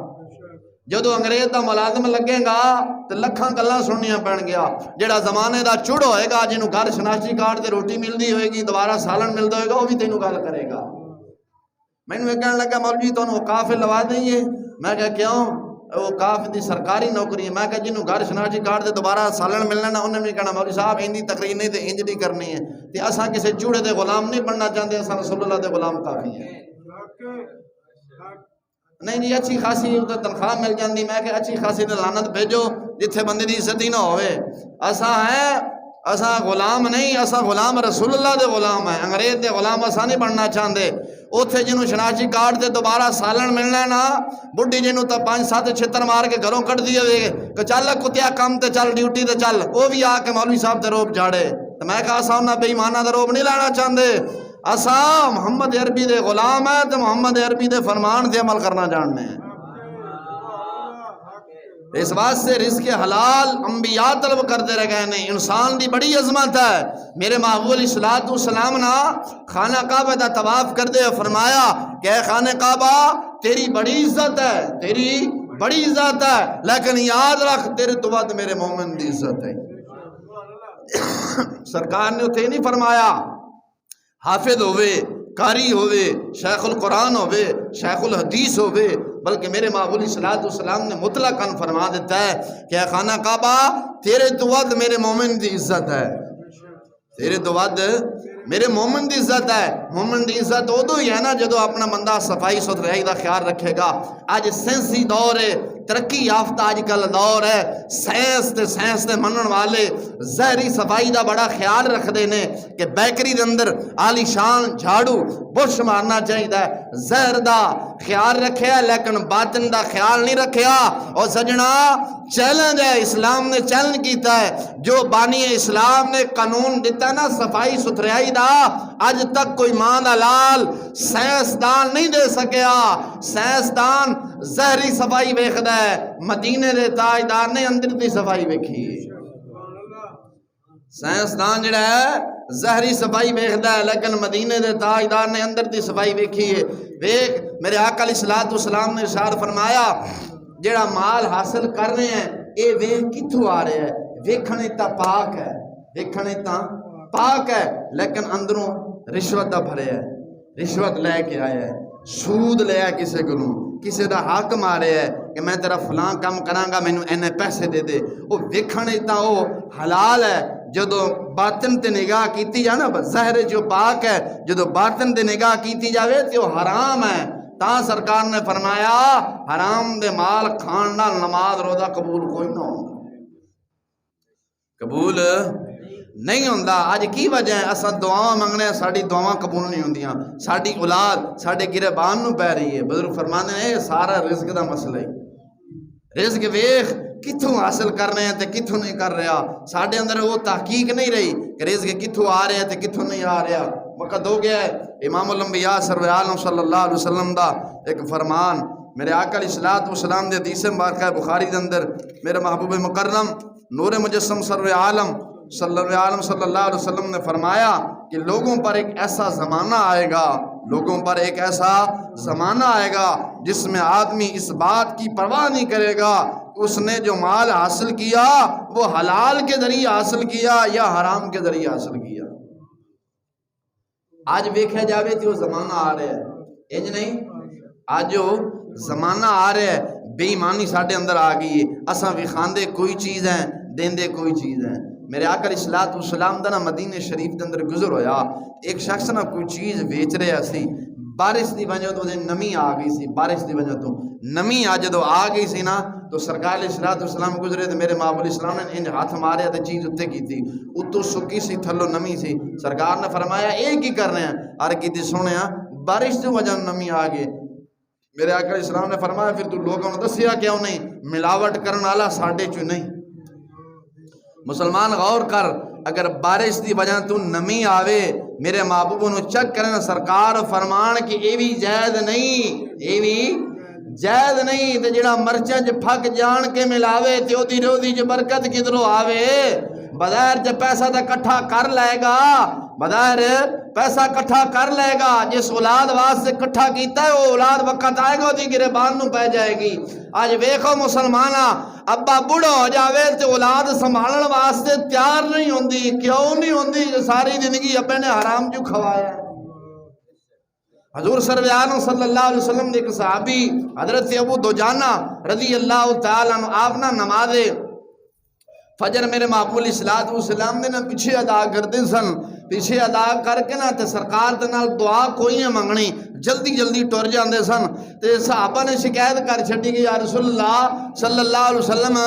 Speaker 1: جدو انگریز دا ملازم لگے گا تو لکھاں گلاں سننیاں پڑن گیا. جڑا زمانے دا چڑ ہوئے گا، جنہوں گھر شناختی کارڈ تے روٹی ملدی ہوئے گی، دوبارہ سالن ملدا ہوئے گا، وہ بھی تینوں گل کرے گا. میں نے کہنے لگا مولوی تو وقاف لوا دئیے. میں کہا کیوں؟ وقاف دی سرکاری نوکری ہے. میں کہا جنہوں گھر شناختی کارڈ تے دوبارہ سالن ملنا نہ، انہیں بھی کہنا مولوی صاحب اندی تقریر نہیں تے انج نہیں کرنی ہے. تے اساں کسی چوڑے دے غلام نہیں بننا چاہتے، اساں رسول اللہ دے غلام کافی ہیں. نہیں جی اچھی خاصی تنخواہ مل جاندی، میں کہ اچھی خاصی تے لعنت بھیجو جتھے بندے دی عزت ہی نہ ہوئے۔ اساں غلام نہیں، اساں غلام رسول اللہ دے غلام ہیں، انگریز دے غلام اساں نہیں بننا چاہندے۔ اوتھے جنوں شناختی کارڈ تے دوبارہ سالن ملنا نا، بڈھی جنوں تا 5-7 چھتر مار کے گھروں کٹ دیے وے کہ چل کتیا کم تے چل ڈیوٹی تے چل، او بھی آ کے مولوی صاحب تے روب جھاڑے۔ تو میں کہا اساں انہاں بے ایماناں دا روب نہیں لینا چاہندے، اساں محمد عربی دے غلام ہیں تے محمد عربی دے فرمان تے عمل کرنا جاننے ہیں۔ اس واسطے رزق حلال انبیاء طلب کرتے رہ گئے نے، انسان دی بڑی عظمت ہے۔ میرے محبوب علیہ السلام نا خانہ کعبہ دا طواف کرتے ہوئے فرمایا کہ اے خانہ کعبہ تیری بڑی عزت ہے، تیری بڑی عزت ہے، لیکن یاد رکھ تیرے تو بعد میرے مومن دی عزت ہے۔ سرکار نے اتنے نہیں فرمایا حافظ ہوئے، قاری ہوئے، شیخ القرآن ہوئے، شیخ الحدیث ہوئے، بلکہ میرے محبوب علیہ السلام نے مطلقاً فرما دیتا ہے کہ اے خانہ کعبہ تیرے تو ود میرے مومن دی عزت ہے، تیرے تو ود میرے مومن دی عزت ہے۔ مومن دی عزت ادو ہی ہے نا جدو اپنا بندہ صفائی ستھرائی دا خیال رکھے گا۔ آج سائنسی دور ہے، ترقی یافتہ آج کل دور ہے، سائنس تے منن والے زہری صفائی دا بڑا خیال رکھ دینے کہ بیکری دے اندر عالی شان جھاڑو برش مارنا چاہیے، زہر دا خیال رکھیا لیکن باطن دا خیال نہیں رکھیا۔ اور سجنا چیلنج ہے، اسلام نے چیلنج کیتا ہے، جو بانی اسلام نے قانون دیتا نا صفائی ستھرائی دا، آج تک کوئی ماں دا لال سائنسدان نہیں دے سکیا۔ سائنسدان زہری صفائی ویکھدا ہے، مدینے دے تاجدار نے اندر دی صفائی ویکھی۔ سائنسدان جڑا ہے زہری صفائی ویکھدا ہے لیکن مدینے دے تاجدار نے اندر دی صفائی ویکھی ہے۔ ویکھ میرے آقا علیہ السلام نے ارشاد فرمایا جڑا مال حاصل کر رہے ہیں اے ویکھ کتھوں آ رہا ہے، ویکھنے تا پاک ہے، ویکھنے تا پاک ہے لیکن اندروں رشوت دا بھرے ہے، رشوت لے کے آیا ہے، سود لیا کسے کولوں، کسے دا حق مارے ہے کہ میں تیرا فلاں کام کراں گا مینوں اینے پیسے دے دے۔ وہ ویکھنے تا وہ حلال ہے، جدو باطن تے نگاہ کیتی جا نا ظاہر جو پاک ہے، جدو باطن تے نگاہ کیتی جاوے تے وہ حرام ہے۔ تا سرکار نے فرمایا حرام دے مال کھان نال نماز روزہ قبول کوئی نہ ہوندا، قبول نہیں ہوندا۔ آج کی وجہ ہے اساں دعاواں منگنے ہیں، ساڈی دعاواں قبول نہیں ہوندیاں، ساڈی اولاد ساڈے گریبان نو پے رہی ہے۔ بزرگ فرماندے ہیں یہ سارا رزق دا مسئلہ ہے۔ رزق ویکھ کتھوں حاصل کر رہے ہیں تے کتھوں نہیں کر رہا، ساڈے اندر وہ تحقیق نہیں رہی کہ رزق کتھوں آ رہا ہے تے کتھوں نہیں آ رہا۔ وقت ہو گیا ہے، امام الانبیاء سرور عالم صلی اللہ علیہ وسلم دا ایک فرمان میرے آقا علیہ السلام دے حدیث مبارکہ بخاری دے اندر میرے محبوب مکرم نور مجسم سرور عالم صلی اللہ علیہ وسلم نے فرمایا کہ لوگوں پر ایک ایسا زمانہ آئے گا، لوگوں پر ایک ایسا زمانہ آئے گا جس میں آدمی اس بات کی پرواہ نہیں کرے گا کہ اس نے جو مال حاصل کیا وہ حلال کے ذریعے حاصل کیا یا حرام کے ذریعے حاصل کیا۔ آج ویکھا جاوے تو زمانہ آ رہا ہے، انج نہیں، آج جو زمانہ آ رہا ہے بے ایمانی ساڈے اندر آ گئی ہے، اساں بھی کھاندے کوئی چیز ہیں دیندے کوئی چیز ہیں۔ میرے آقا علیہ السلام دا نا مدینہ شریف دے اندر گزر ہویا، ایک شخص نا کوئی چیز بیچ رہا سی، بارش دی وجہ تو نمی آ گئی سی، بارش دی وجہ تو نمی جدو آ گئی سی نا تو سرکار علیہ السلام گزرے تو میرے محبوب علیہ السلام نے انج ہاتھ ماریا تو چیز اتنے کی تھی، اتو سکی سی تھلو نمی سی۔ سرکار نے فرمایا ایک ہی کر رہے ہیں، اور کی سونے بارش دی وجہ نمی آ گئی۔ میرے آقا علیہ السلام نے فرمایا پھر تو لوگوں نے دسیا کیوں نہیں، ملاوٹ کرن والا ساڈے چوں نہیں۔ مسلمان غور کر، اگر بارش دی وجہ تو نمی آوے میرے محبوب نو چیک کرنا، سرکار فرمان کہ اے بھی جائز نہیں، اے بھی جائز نہیں۔ تے جڑا مرچاں چ پھک جان کے ملاوے تے اودی روزی چ برکت کدھروں آوے؟ بظاہر جب پیسہ تے کٹھا کر لے گا، بظاہر پیسہ کٹھا کر لے گا، جس اولاد واسطے کٹھا کیتا ہے وہ اولاد وقت آئے گا دی گریبان نو پہ جائے گی۔ آج ویکھو مسلمانہ ابا بوڑھا ہو جاوے تے اولاد سنبھالن واسطے تیار نہیں ہوندی، کیوں نہیں ہوندی؟ ساری زندگی ابے نے حرام جو کھوایا۔ حضور صلی اللہ علیہ وسلم نے ایک صحابی حضرت ابو دجانہ رضی اللہ تعالیٰ عنہ آپ نہ نماز فجر میرے محبوب علیہ الصلوۃ والسلام نے نا پیچھے ادا کرتے سن، پیچھے ادا کر کے نا تے سرکار دے نال دعا کوئی نہ منگنی، جلدی جلدی ٹر جاندے سن۔ تے صحابہ نے شکایت کر چھڈی کہ یا رسول اللہ صلی اللہ علیہ وسلم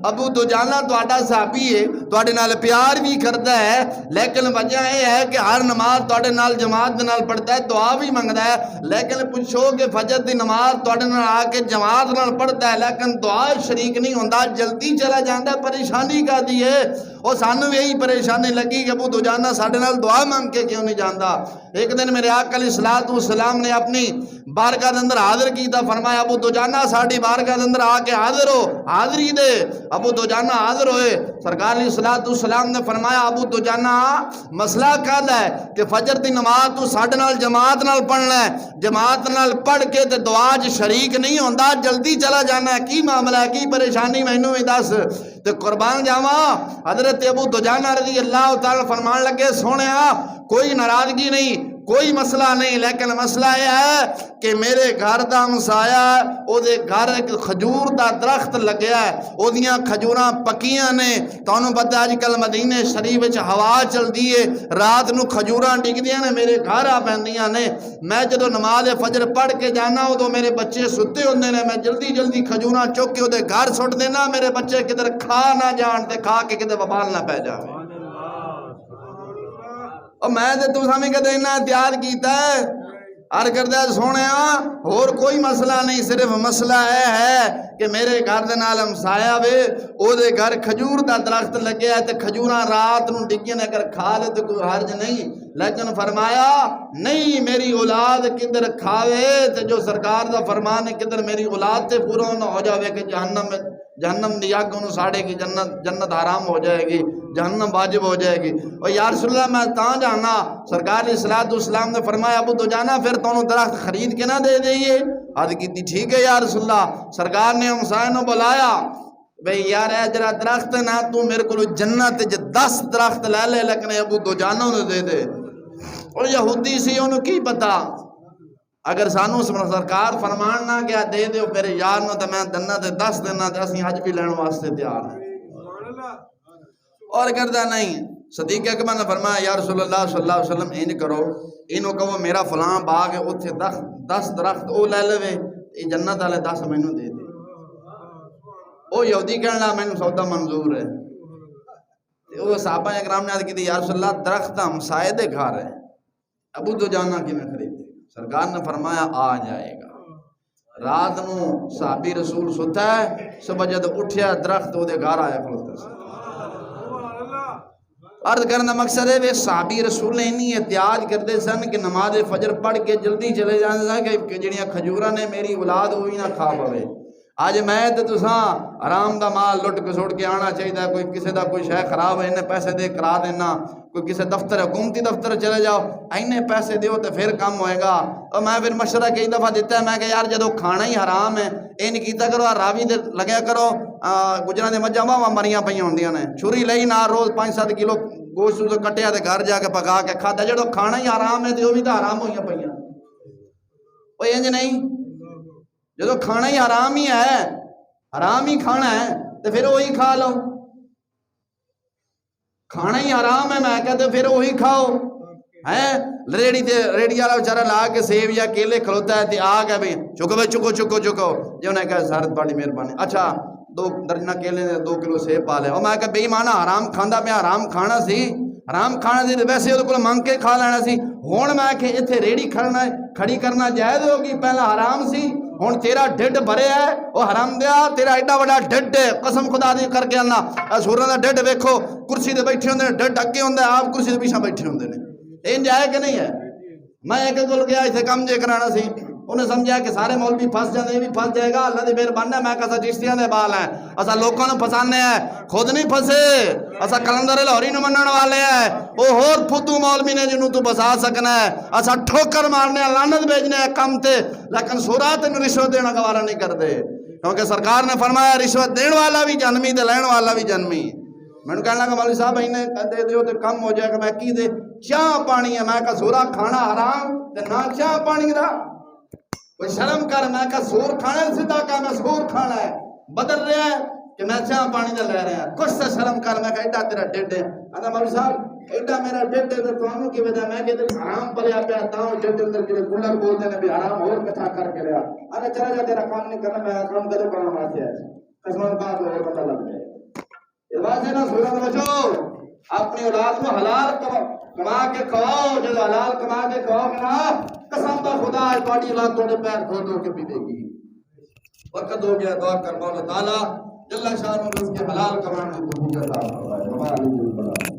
Speaker 1: ابو دجانہ تہاڈا صحابی ہے، تہاڈے نال پیار بھی کردا ہے، لیکن وجہ یہ ہے کہ ہر نماز تہاڈے نال جماعت دے نال پڑھدا ہے، دعا بھی منگدا ہے، لیکن پوچھو کہ فجر دی نماز تہاڈے نال آ کے جماعت نال پڑھدا ہے لیکن دعا شریک نہیں ہوندا، جلدی چلا جاندا ہے، پریشانی کا دی ہے۔ اور سانوں یہی پریشانی لگی کہ ابو دجانہ ساڈے نال دعا مانگ کے کیوں نہیں جاندا۔ ایک دن میرے آقا علیہ الصلوۃ والسلام نے اپنی بارگاہ دے اندر حاضر کیتا، فرمایا ابو دجانہ ساڈی بارگاہ دے اندر آ کے حاضر ہو، حاضری دے۔ ابو دجانہ حاضر ہوئے، سرکار علیہ الصلوۃ والسلام نے فرمایا ابو دجانہ مسئلہ کہدا ہے کہ فجر دی نماز تو ساڈے نال جماعت نال پڑھنا ہے، جماعت نال پڑھ کے تے دعا وچ شریک نہیں ہوندا، جلدی چلا جانا ہے، کی معاملہ ہے، کی پریشانی مینوں بھی دس۔ تے قربان جاواں حضرت ابو دجانہ رضی اللہ تعالی فرمان لگے سونیا کوئی ناراضگی نہیں، کوئی مسئلہ نہیں، لیکن مسئلہ یہ ہے کہ میرے گھر دا ہمسایا ہے، او دے گھر ایک کھجور دا درخت لگیا ہے، او دیاں کھجوراں پکیاں نے، تانوں پتہ اج کل مدینے شریف وچ ہوا چلدی ہے، رات نو کھجوراں ڈگدیاں نے میرے گھر آ پیندیاں نے، میں جدوں نماز فجر پڑھ کے جانا ادوں میرے بچے ستے ہوندے نے، میں جلدی جلدی کھجوراں چک کے اودے گھر سٹ دینا، میرے بچے کدھر کھا نہ جان تے کھا کے کدھر وبال نہ پے جاوے۔ اور میں تے تساں وی کدے انہاں احتیاط کیتا ہے، عرض کردہ سونیا اور کوئی مسئلہ نہیں، صرف مسئلہ ہے کہ میرے گھر دے نال ہمسایا وے، او دے گھر کھجور دا درخت لگیا ہے تے کھجوراں رات نو ڈگیاں نے اگر کھا لے تو کوئی حرج نہیں، لیکن فرمایا نہیں میری اولاد کدھر کھاوے تے جو سرکار دا فرمان ہے کدھر میری اولاد تے پورا نہ ہو جاوے کہ جہنم دی آگ انہوں ساڑے گی، جنت حرام ہو جائے گی، جہنم واجب ہو جائے گی۔ اور یا رسول اللہ میں تاں جانا، سرکار علیہ الصلوۃ والسلام نے فرمایا ابو دجانہ پھر تانوں درخت خرید کے نہ دے دئیے؟ عرض کیتی ٹھیک ہے یا رسول اللہ۔ سرکار نے ہمسائے نو بلایا، بھئی یار اے جرا درخت نہ تو میرے کو جنت 10 درخت لے لے لیکن ابو دجانہ نے دے دے۔ اور یہودی سی انہوں کی پتا، اگر سانو سرکار فرمان نہ گیا دے دیو میرے یار نو تو میں دنہ تے 10 دینا تے اسی حج بھی لین واسطے تیار ہیں۔ اور کردہ نہیں، صدیق اکبر نے فرمایا یا رسول اللہ صلی اللہ علیہ وسلم این کرو، اینو کہو میرا فلاں باغ ہے اتھے 10 درخت او لے لے، یہ جنت والے 10 مینوں دے دے۔ او یہودی کہنے لگا مینوں سودا منظور ہے۔ وہ صحابہ اکرام نے عرض کی یا رسول اللہ درخت ہمسائے دے گھر ہے، ابو دجانہ کی میں خریدے؟ سرکار نے فرمایا آ جائے گا۔ رات نو صحابی رسول ستا ہے، صبح جد اٹھیا درخت وہ دے گھر آیا کھلوتا سے۔ عرض کرنا مقصد ہے وہ صحابی رسول نے انہی احتیاط کرتے سن کہ نماز فجر پڑھ کے جلدی چلے جانے سن کہ جڑیاں کھجوراں نے میری اولاد ہوئی نہ کھا پوے۔ آج میں تے تساں آرام دا مال لٹ کسوٹ کے آنا چاہیے، کوئی کسی دا کوئی شے خراب ہے انہیں پیسے دے کرا دینا، کوئی کسی دفتر حکومتی دفتر چلے جاؤ اینے پیسے دیو تو پھر کام ہوئے گا۔ اور میں پھر مشورہ کئی دفعہ دیتا ہے میں کہ یار جدو کھانا ہی حرام ہے یہ نہیں کیتا کرو، راوی دے لگیا کرو گجراں دے مجھاں واہ مریاں پئیاں ہوندیاں نے، چھری لئی نہ روز 5-7 کلو گوشت تو کٹیا تے گھر جا کے پکا کے کھادا، جدو کھانا ہی حرام ہے تو وہ بھی تو حرام ہوئیاں پئیاں۔ وہ انج نہیں، جدو کھانا ہی حرام ہی ہے، حرام ہی کھانا ہے تو پھر وہی کھا لو، کھانا ہی حرام ہے میں کہتے پھر وہی کھاؤ۔ ریڑی والا بیچارہ لا کے سیب یا کیلے کھلوتا ہے تے آ گیا بھائی چکو بھائی چکو چکو چکو، جو انہیں کہا سارت بڑی مہربانی، اچھا 2 درجنہ کیلے نے 2 کلو سیب پا لے۔ اور میں کہا بے ایمانا حرام کھاندا پیا، حرام کھانا سی، حرام کھانا سی ویسے وہ کو منگ کے کھا لینا سی، ہن میں کہ اتنے ریڑی کھڑی کرنا جائز ہوگی، پہلا حرام سی ہن تیرا ڈھڈ بھرے ہے، وہ حرام دیا تیرا ایڈا بڑا ڈھڈ ہے، قسم خدا دی کر کے اللہ سوراں دا ڈھڈ ویکھو، کرسی تے بیٹھے ہوندے نے، ڈھڈ اگے ہوندا ہے، آپ کرسی تے پیچھے بیٹھے ہوندے نے، انج ہے کہ نہیں ہے؟ میں ایک کول گیا اتنے کم جے کرانا سی، انہیں سمجھا کہ سارے مولوی پھنس جاندے، یہ بھی پھنس جائے گا، اللہ دی مہربانی ہے میں کہا چشتیاں دے بال ہیں، اسا لوکاں نوں پھسانے ہیں، خود نہیں پھسے، اسا کلندر لاہوری نوں منن والے ہیں، او ہور پھدو مولوی نے جنوں تو بسا سکنا ہے، اسا ٹھوکر مارنے ہیں، لعنت بھیجنے ہیں کم تے، لیکن سورا تے رشوت دینا گوارا نہیں کردے، کیونکہ سرکار نے فرمایا رشوت دین والا بھی جنمی تے لین والا بھی جنمی۔ میں نے کہنا کہ مولوی صاحب انہیں دے دیو تو کم ہو جائے گا، میں کی دے چاہ پانی ہے، میں کہا سورا کھانا حرام تے نہ چاہ پانی دا، کوئی شرم کر، میں کہا سور کھانا ہے، سیدھا کہا میں سور کھانا ہے، بدل رہا ہے
Speaker 2: کہ میں چاہ پانی دا لے رہے ہیں کچھ سے شرم کر میں کہا ایڈا تیرا ڈیڈ ہے انا مولوی صاحب ایڈا میرا ڈیڈ ہے تو ہمیں کی وجہ میں کہ حرام پلیا پیا تاؤں ڈیڈ اندر کے کولر بولتے ہیں بھی حرام اور کٹھا کر کے لیا انا چلا جا تیرا کام نہیں کرنا میں کام کرے کرنا واسطے ہے قسمان کا تو اور پتہ لگ جائے اس واسطے نا سورت بچو اپنی اولاد کو حلال کما کے کھواؤ جو حلال کما کے کھواؤ گے نا قسم دا خدا ہے تہاڈی اولاد تھوڑے پیر دھو دھو کے پیے گی وقت ہو گیا دعا کر مولا تعالی جل شانہ رزق حلال کمانے کی توفیق عطا فرمائے ہمارے لیے